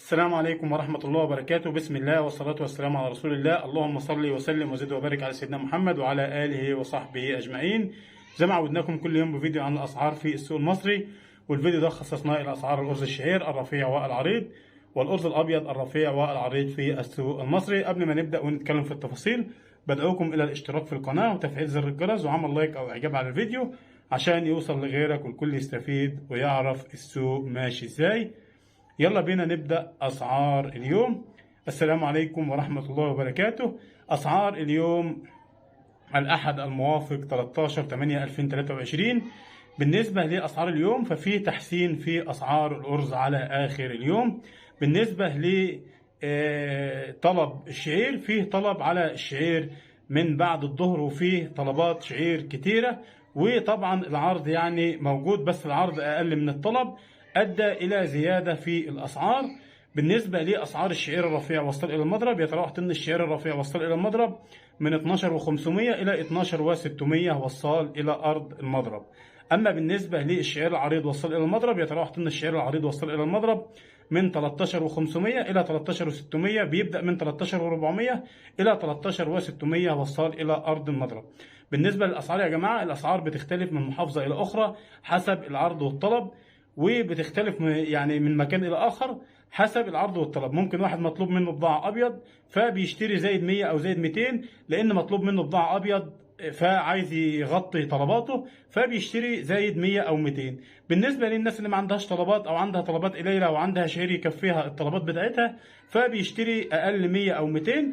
السلام عليكم ورحمة الله وبركاته. بسم الله والصلاة والسلام على رسول الله. اللهم صل وسلم وزد وبارك على سيدنا محمد وعلى آله وصحبه أجمعين. زي ما عودناكم كل يوم بفيديو عن الأسعار في السوق المصري، والفيديو ده خصصناه إلى أسعار الأرز الشعير الرفيع والعريض والأرز الأبيض الرفيع والعريض في السوق المصري. قبل ما نبدأ ونتكلم في التفاصيل، بدعوكم إلى الاشتراك في القناة وتفعيل زر الجرس وعمل لايك أو إعجاب على الفيديو عشان يوصل لغيرك والكل يستفيد ويعرف السوق ماشي إزاي. يلا بينا نبدأ أسعار اليوم. السلام عليكم ورحمة الله وبركاته. أسعار اليوم الأحد الموافق 13/8/2023. بالنسبة لأسعار اليوم ففي تحسين في أسعار الأرز على آخر اليوم. بالنسبة لطلب الشعير، فيه طلب على الشعير من بعد الظهر وفيه طلبات شعير كتيرة، وطبعا العرض يعني موجود بس العرض أقل من الطلب، أدى إلى زيادة في الأسعار. بالنسبة لأسعار الشعير الرفيع والصل إلى المضرب، يتراوح طن الشعير الرفيع والصل إلى المضرب من 12,500 إلى 12,600 والصال إلى أرض المضرب. أما بالنسبة للشعير العريض والصل إلى المضرب، يتراوح طن الشعير العريض والصل إلى المضرب من 13,500 إلى 13,600، بيبدأ من 13,400 إلى 13,600 والصال إلى أرض المضرب. بالنسبة للأسعار يا جماعة، الأسعار بتختلف من محافظة إلى أخرى حسب العرض والطلب، وبتختلف يعني من مكان إلى آخر حسب العرض والطلب. ممكن واحد مطلوب منه بضاعة أبيض فبيشتري زايد 100 أو زايد 200 لأن مطلوب منه بضاعة أبيض فعايز يغطي طلباته فبيشتري زايد 100 أو 200. بالنسبة للناس اللي ما عندهاش طلبات أو عندها طلبات قليلة وعندها شهير يكفيها الطلبات بتاعتها فبيشتري أقل 100 أو 200،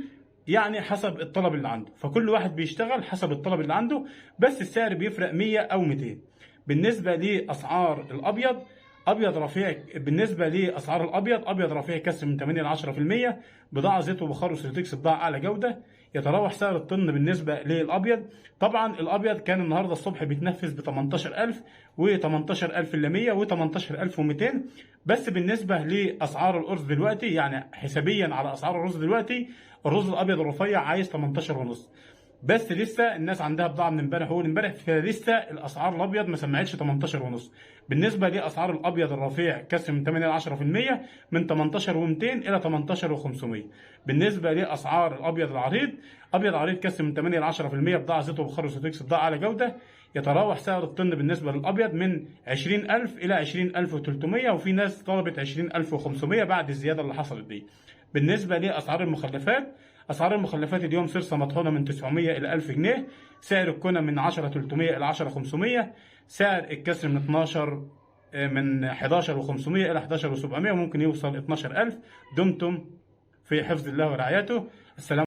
يعني حسب الطلب اللي عنده. فكل واحد بيشتغل حسب الطلب اللي عنده، بس السعر بيفرق 100 أو 200. بالنسبة لأسعار الأبيض، أبيض رفيع، بالنسبة لأسعار الأبيض، أبيض رفيع كسر من 8 ل 10%، بضاعة زيت وبخار وسيرتكس، بضاعة أعلى جودة. يتراوح سعر الطن بالنسبة للأبيض، طبعا الأبيض كان النهاردة الصبح بيتنفذ ب 18,000 و 18,100 و 18,200. بس بالنسبة لأسعار الأرز دلوقتي، يعني حسابيا على أسعار الرز دلوقتي، الرز الأبيض الرفيع عايز 18,5. بس لسه الناس عندها بضاعه من امبارح واول امبارح، فلسه الاسعار الابيض ما سمعتش 18,5. بالنسبه لاسعار الابيض الرفيع كسر من 8 ل 10% من 18,200 الى 18,500. بالنسبه لاسعار الابيض العريض، ابيض عريض كسر من 8 ل 10%، بضاعه زيت وبخار وسوتكس، بضاعه على جوده. يتراوح سعر الطن بالنسبه للابيض من 20,000 الى 20,300، وفي ناس طلبت 20,500 بعد الزياده اللي حصلت دي. بالنسبه لاسعار المخلفات، أسعار المخلفات اليوم صرصة مطحونة من 900 إلى 1000 جنيه، سعر الكنى من 10,300 إلى 10,500، سعر الكسر من 11,500 إلى 11,700، وممكن يوصل 12,000. دمتم في حفظ الله ورعايته. السلام